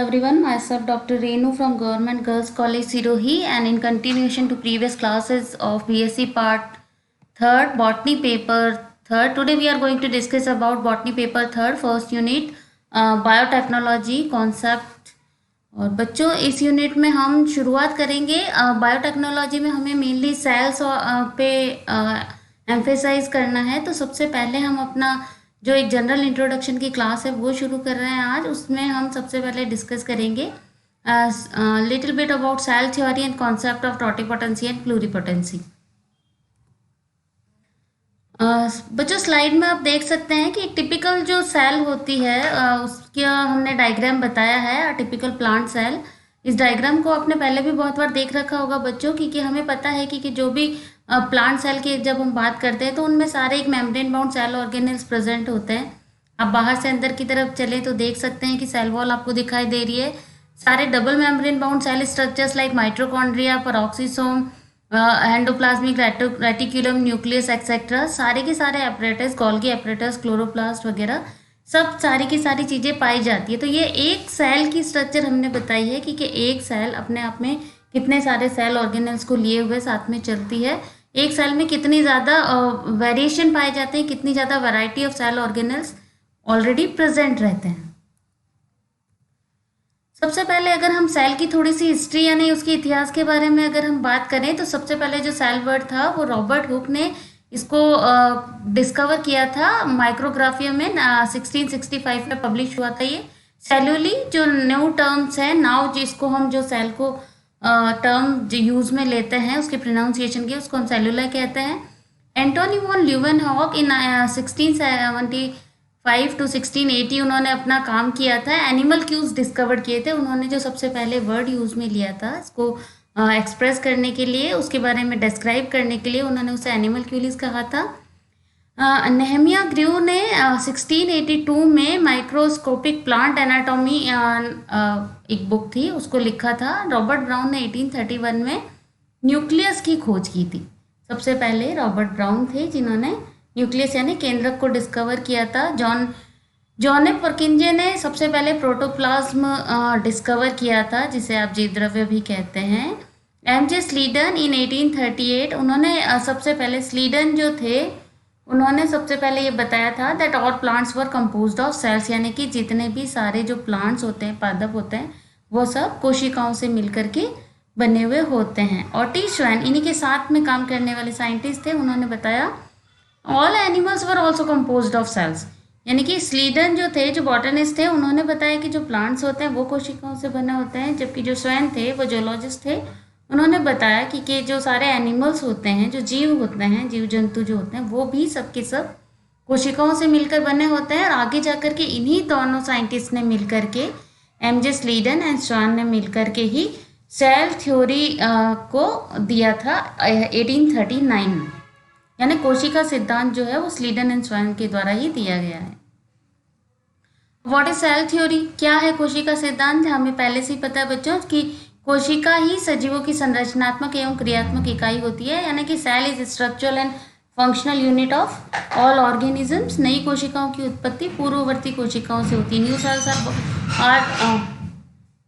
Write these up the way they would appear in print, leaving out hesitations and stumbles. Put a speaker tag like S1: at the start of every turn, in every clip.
S1: everyone, myself Dr. Renu from Government Girls College Sirohi, and in continuation to previous classes of BSc Part 3rd Botany Paper 3rd, today we are going to discuss about Botany Paper 3rd first unit biotechnology concept. और बच्चों इस unit में हम शुरुआत करेंगे। Biotechnology में हमें mainly sales पे एम्फेसाइज करना है। तो सबसे पहले हम अपना जो एक जनरल इंट्रोडक्शन की क्लास है वो शुरू कर रहे हैं आज। उसमें हम सबसे पहले डिस्कस करेंगे little bit about cell theory and concept of totipotency and pluripotency. बच्चों स्लाइड में आप देख सकते हैं कि एक टिपिकल जो सेल होती है उसका हमने डायग्राम बताया है, टिपिकल प्लांट सेल। इस डायग्राम को आपने पहले भी बहुत बार देख रखा होगा बच्चों, क्योंकि हमें पता है कि जो भी प्लांट सेल की जब हम बात करते हैं तो उनमें सारे एक membrane bound cell organelles present होते हैं। आप बाहर से अंदर की तरफ चले तो देख सकते हैं कि सेल वॉल आपको दिखाई दे रही है। सारे double membrane bound cell structures like mitochondria, peroxisome, endoplasmic reticulum, nucleus etcetera, सारे के सारे एपरेटस, गोल्गी एपरेटस, क्लोरोप्लास्ट वगैरह सब सारी की सारी चीज़ें पाई जाती है। तो ये एक सेल की स्ट्रक्चर हमने बताई है कि एक सेल अपने आप में कितने सारे सेल ऑर्गेनल्स को लिए हुए साथ में चलती है। एक सेल में कितनी ज़्यादा वेरिएशन पाए जाते हैं, कितनी ज़्यादा variety of cell organelles already present रहते हैं। सबसे पहले अगर हम सेल की थोड़ी सी हिस्ट्री यानी उसके इतिहास के बारे में अगर हम बात करें तो सबसे पहले जो सेल वर्ड था वो रॉबर्ट हुक ने इसको डिस्कवर किया था माइक्रोग्राफिया में 1665 में पब्लिश हुआ था। ये सेलुली जो न्यू टर्म्स है नाउ, जिसको हम जो सेल को टर्म यूज में लेते हैं उसके प्रोनाउंसिएशन के, उसको हम सेलुला कहते हैं। Antony von Leeuwenhoek in 1675 to 1680 उन्होंने अपना काम किया था, एनिमल क्यूज डिस्कवर किए थे। उन्होंने जो सबसे पहले वर्ड यूज में लिया था इसको एक्सप्रेस करने के लिए, उसके बारे में डिस्क्राइब करने के लिए, उन्होंने उसे एनिमल क्यूलिस कहा था। नेहमिया ग्रू ने 1682 में माइक्रोस्कोपिक प्लांट एनाटॉमी एक बुक थी उसको लिखा था। रॉबर्ट ब्राउन ने 1831 में न्यूक्लियस की खोज की थी। सबसे पहले रॉबर्ट ब्राउन थे जिन्होंने न्यूक्लियस यानी केंद्रक को डिस्कवर किया था। जॉन परकिंजे ने सबसे पहले प्रोटोप्लाज्म डिस्कवर किया था, जिसे आप जीवद्रव्य भी कहते हैं। एमजे स्लीडन इन 1838 उन्होंने सबसे पहले, स्लीडन जो थे उन्होंने सबसे पहले ये बताया था that all plants were composed of cells, यानी कि जितने भी सारे जो प्लांट्स होते हैं, पादप होते हैं, वो सब कोशिकाओं से मिलकर के बने हुए होते हैं। और टी श्वेन इन्हीं के साथ में काम करने वाले साइंटिस्ट थे, उन्होंने बताया all animals were also composed of cells, यानी कि स्लीडन जो थे, जो बॉटनिस्ट थे, उन्होंने बताया कि जो प्लांट्स होते हैं वो कोशिकाओं से बने होते हैं। जबकि जो श्वेन थे वो जूलॉजिस्ट थे, उन्होंने बताया कि जो सारे एनिमल्स होते हैं, जो जीव होते हैं, जीव जंतु जो होते हैं, वो भी सब के सब कोशिकाओं से मिलकर बने होते हैं। और आगे जाकर के इन्हीं दोनों साइंटिस्ट ने मिलकर के, एमजे स्लीडन एंड श्वेन ने मिलकर के ही सेल थ्योरी को दिया था 1839 में, यानी कोशिका सिद्धांत जो है वो स्लीडन एंड श्वेन के द्वारा ही दिया गया है। व्हाट इज सेल थ्योरी, क्या है कोशिका सिद्धांत? हमें पहले से ही पता है बच्चों कि कोशिका ही सजीवों की संरचनात्मक एवं क्रियात्मक इकाई होती है, यानी कि cell is structural and functional unit of all organisms. नई कोशिकाओं की उत्पत्ति पूर्ववर्ती कोशिकाओं से होती है। New cells are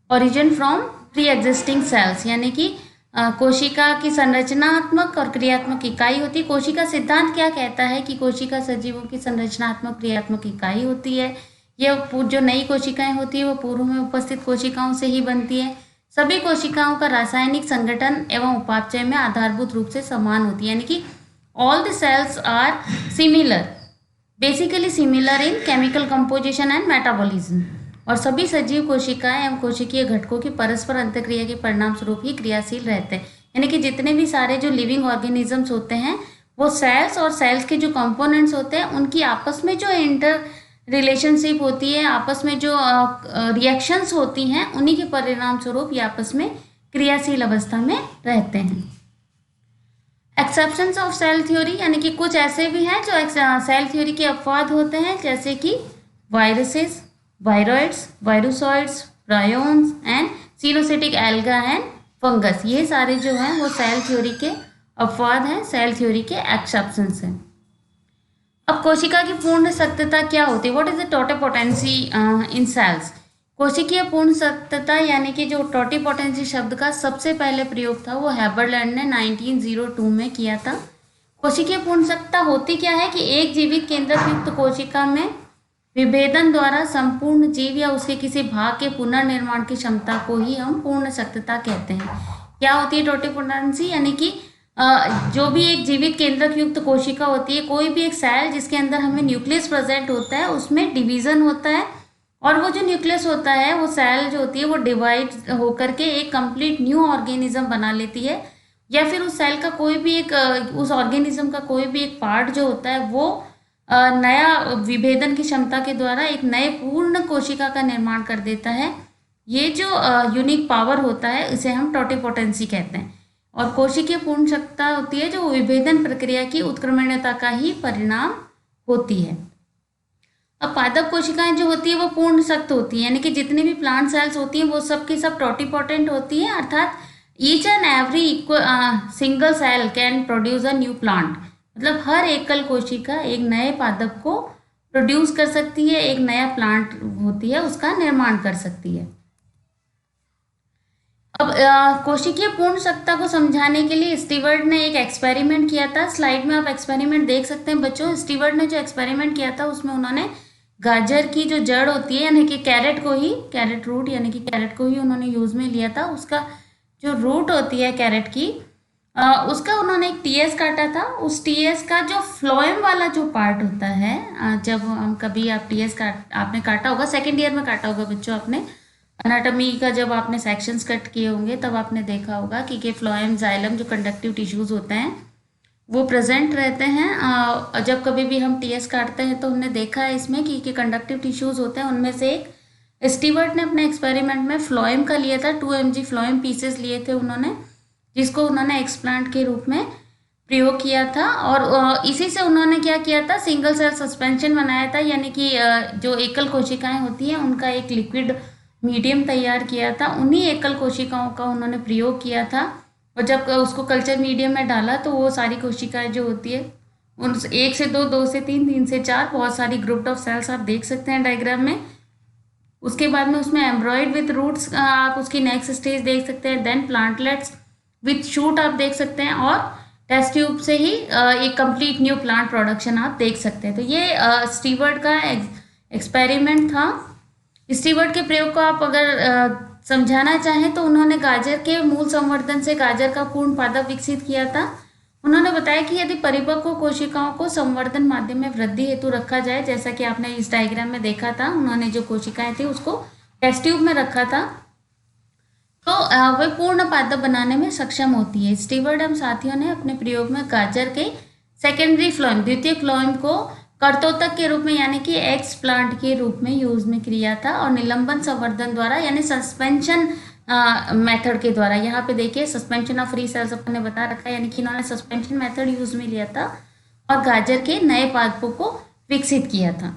S1: origin from pre existing cells, यानी कि कोशिका की संरचनात्मक और क्रियात्मक इकाई होती है। कोशिका सिद्धांत क्या कहता है कि कोशिका सजीवों की संरचनात्मक क्रियात्मक इकाई होती है। ये जो नई कोशिकाएं होती है वो पूर्व में उपस्थित कोशिकाओं से ही बनती है। सभी कोशिकाओं का रासायनिक संगठन एवं उपापचय में आधारभूत रूप से समान होती है, यानी कि all the cells are similar, basically similar in chemical composition and metabolism. और सभी सजीव कोशिकाएं एवं कोशिकीय घटकों की परस्पर अंतक्रिया के परिणाम स्वरूप ही क्रियाशील रहते हैं, यानी कि जितने भी सारे जो लिविंग ऑर्गेनिजम्स होते हैं वो सेल्स और सेल्स के जो कंपोनेंट्स होते हैं उनकी आपस में जो इंटर रिलेशनशिप होती है, आपस में जो रिएक्शंस होती हैं, उन्हीं के परिणाम स्वरूप ये आपस में क्रियाशील अवस्था में रहते हैं। एक्सेप्शंस ऑफ सेल थ्योरी, यानी कि कुछ ऐसे भी हैं जो सेल थ्योरी के अपवाद होते हैं, जैसे कि viruses, viroids, virusoids, prions and coenocytic alga and fungus. ये सारे जो हैं वो सेल थ्योरी के अपवाद हैं, सेल थ्योरी के एक्सेप्शंस हैं। अब कोशिका की पूर्ण सत्यता क्या होती है? What is the totipotency in cells? कोशिकीय पूर्ण सख्तता यानी कि जो टोटिपोटेंसी शब्द का सबसे पहले प्रयोग था वो हैबरलैंड ने 1902 में किया था। कोशिकीय पूर्ण सख्तता होती क्या है कि एक जीवित केंद्रयुक्त कोशिका में विभेदन द्वारा संपूर्ण जीव या उसके किसी भाग के पुनर्निर्माण की क्षमता को ही हम पूर्ण सख्तता कहते हैं। क्या होती है टोटिपोटेंसी? यानी कि जो भी एक जीवित केंद्रक युक्त कोशिका होती है, कोई भी एक सेल जिसके अंदर हमें न्यूक्लियस प्रेजेंट होता है, उसमें डिवीजन होता है और वो जो न्यूक्लियस होता है, वो सेल जो होती है वो डिवाइड होकर के एक कंप्लीट न्यू ऑर्गेनिज्म बना लेती है, या फिर उस सेल का कोई भी एक उस ऑर्गेनिज्म का कोई भी एक पार्ट जो होता है वो नया विभेदन की क्षमता के द्वारा एक नए पूर्ण कोशिका का निर्माण कर देता है। ये जो यूनिक पावर होता है इसे हम टोटिपोटेंसी कहते हैं। और कोशिकीय पूर्ण सख्तता होती है जो विभेदन प्रक्रिया की उत्क्रमणीयता का ही परिणाम होती है। अब पादप कोशिकाएं जो होती है वो पूर्ण सख्त होती है, यानी कि जितनी भी प्लांट सेल्स होती हैं वो सब की सब टोटिपोटेंट होती है, अर्थात each and every single cell can produce a new plant. मतलब हर एकल कोशिका एक नए पादप को प्रोड्यूस कर सकती है, एक नया प्लांट होती है उसका निर्माण कर सकती है। अब कोशिकीय पूर्ण सख्तता को समझाने के लिए स्टीवर्ट ने एक एक्सपेरिमेंट किया था। स्लाइड में आप एक्सपेरिमेंट देख सकते हैं बच्चों। स्टीवर्ट ने जो एक्सपेरिमेंट किया था उसमें उन्होंने गाजर की जो जड़ होती है यानी कि कैरेट रूट यानी कि कैरेट को ही उन्होंने यूज में लिया था। उसका जो रूट होती है कैरेट की, उसका उन्होंने एक टीएस काटा था। उस टीएस का जो फ्लोएम वाला जो पार्ट होता है, जब हम कभी आप टीएस आपने काटा होगा, सेकेंड ईयर में काटा होगा बच्चों आपने, एनाटॉमी का जब आपने सेक्शंस कट किए होंगे तब आपने देखा होगा कि फ्लोएम जाइलम जो कंडक्टिव टिश्यूज होते हैं वो प्रेजेंट रहते हैं। जब कभी भी हम टीएस काटते हैं तो हमने देखा है इसमें कि कंडक्टिव टिश्यूज होते हैं। उनमें से एक स्टीवर्ट ने अपने एक्सपेरिमेंट में फ्लोएम का लिया था, 2 mg फ्लोएम पीसेस लिए थे उन्होंने, जिसको उन्होंने एक्सप्लांट के रूप में प्रयोग किया था। और इसी से उन्होंने क्या किया था, सिंगल सेल सस्पेंशन बनाया था, यानी कि जो एकल कोशिकाएं होती हैं उनका एक लिक्विड मीडियम तैयार किया था। उन्हीं एकल कोशिकाओं का उन्होंने प्रयोग किया था और जब उसको कल्चर मीडियम में डाला तो वो सारी कोशिकाएं जो होती है उन 1 से 2, 2 से 3, 3 से 4 बहुत सारी ग्रुप ऑफ सेल्स आप देख सकते हैं डायग्राम में। उसके बाद में उसमें एम्ब्रॉयड विथ रूट्स आप उसकी नेक्स्ट स्टेज देख सकते हैं। देन प्लांटलेट्स विथ शूट आप देख सकते हैं और टेस्ट ट्यूब से ही एक कंप्लीट न्यू प्लांट प्रोडक्शन आप देख सकते हैं। तो ये स्टीवर्ट का एक्सपेरिमेंट था। स्टीवर्ट के प्रयोग को आप अगर समझाना चाहें तो उन्होंने गाजर के मूल संवर्धन से गाजर का पूर्ण पादप विकसित किया था। उन्होंने बताया कि यदि परिपक्व कोशिकाओं को संवर्धन माध्यम में वृद्धि हेतु रखा जाए, जैसा कि आपने इस डायग्राम में देखा था, उन्होंने जो कोशिकाएं थी उसको टेस्ट ट्यूब में रखा था तो वे पूर्ण पादप बनाने में सक्षम होती है। स्टीवर्ट एवं साथियों ने अपने प्रयोग में गाजर के सेकेंडरी फ्लोएम, द्वितीय फ्लोएम को कर्तोतक के रूप में यानी कि एक्स प्लांट के रूप में यूज में किया था और निलंबन संवर्धन द्वारा यानी सस्पेंशन मेथड के द्वारा, यहाँ पे देखिए सस्पेंशन ऑफ फ्री सेल्स अपन ने बता रखा है, यानी कि इन्होंने सस्पेंशन मेथड यूज में लिया था और गाजर के नए पादपों को विकसित किया था।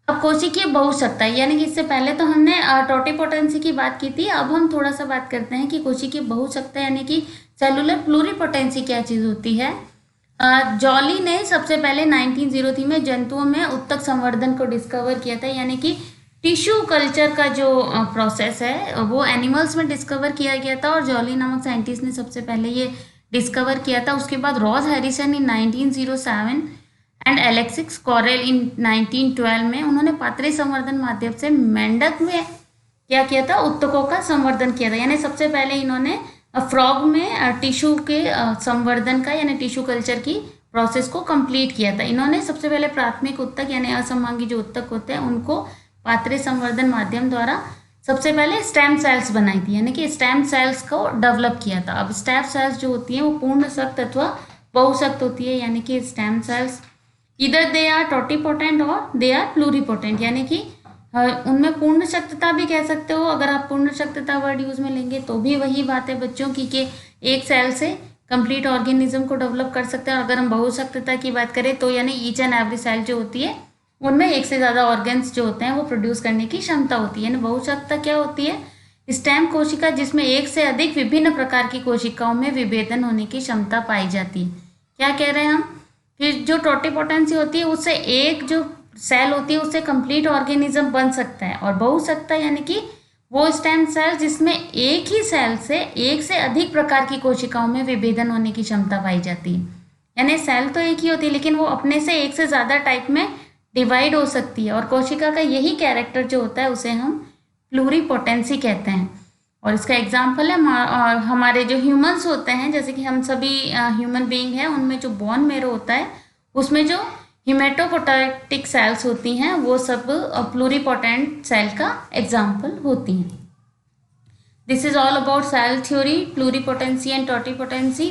S1: अब कोशिकीय बहुसत्ता, यानी कि इससे पहले तो हमने टोटिपोटेंसी की बात की थी, अब हम थोड़ा सा बात करते हैं कि कोशिकीय बहुसत्ता यानी कि सेलुलर प्लूरिपोटेंसी क्या चीज होती है। जॉली ने सबसे पहले 1903 में जंतुओं में उत्तक संवर्धन को डिस्कवर किया था, यानी कि टिश्यू कल्चर का जो प्रोसेस है वो एनिमल्स में डिस्कवर किया गया था और जॉली नामक साइंटिस्ट ने सबसे पहले ये डिस्कवर किया था। उसके बाद Ross Harrison in 1907 and Alexis Carrel in 1912 में उन्होंने पात्रे संवर्धन माध्यम से मेंढक में क्या किया था, उत्तकों का संवर्धन किया था। यानी सबसे पहले इन्होंने फ्रॉग में टिश्यू के संवर्धन का यानी टिश्यू कल्चर की प्रोसेस को कंप्लीट किया था। इन्होंने सबसे पहले प्राथमिक उत्तक यानी असमांगी जो उत्तक होते हैं उनको पात्रे संवर्धन माध्यम द्वारा सबसे पहले स्टेम सेल्स बनाई थी, यानी कि स्टेम सेल्स को डेवलप किया था। अब स्टेम सेल्स जो होती हैं वो पूर्ण सख्त अथवा बहुसख्त होती है, यानी कि स्टेम सेल्स इधर दे आर टोटिपोटेंट और दे आर प्लूरिपोटेंट, यानी कि उनमें पूर्ण सख्तता भी कह सकते हो। अगर आप पूर्ण सख्तता वर्ड यूज में लेंगे तो भी वही बात है बच्चों की कि एक सेल से कंप्लीट ऑर्गेनिज्म को डेवलप कर सकते हैं। अगर हम बहुसख्तता की बात करें तो यानी ईच एंड एवरी सेल जो होती है उनमें एक से ज़्यादा ऑर्गेन्स जो होते हैं वो प्रोड्यूस करने की क्षमता होती है। यानी बहुसख्तता क्या होती है, स्टेम कोशिका जिसमें एक से अधिक विभिन्न प्रकार की कोशिकाओं में विभेदन होने की क्षमता पाई जाती है। क्या कह रहे हैं हम कि जो टोटिपोटेंसी होती है उससे एक जो सेल होती है उससे कंप्लीट ऑर्गेनिज्म बन सकता है। और बहुसत्ता यानी कि वो स्टेम सेल जिसमें एक ही सेल से एक से अधिक प्रकार की कोशिकाओं में विभेदन होने की क्षमता पाई जाती है। यानी सेल तो एक ही होती है लेकिन वो अपने से एक से ज़्यादा टाइप में डिवाइड हो सकती है। और कोशिका का यही कैरेक्टर जो होता है उसे हम प्लूरीपोटेंसी कहते हैं। और इसका एग्जाम्पल है हमारे जो ह्यूमंस होते हैं, जैसे कि हम सभी ह्यूमन बीइंग हैं, उनमें जो बोन मेरो होता है उसमें जो हिमेटोपोटेटिक सेल्स होती हैं वो सब प्लूरीपोटेंट सेल का एग्जाम्पल होती हैं। This is all about cell theory, pluripotency and totipotency.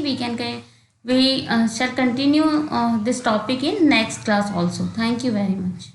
S1: We shall continue this topic in next class also. Thank you very much.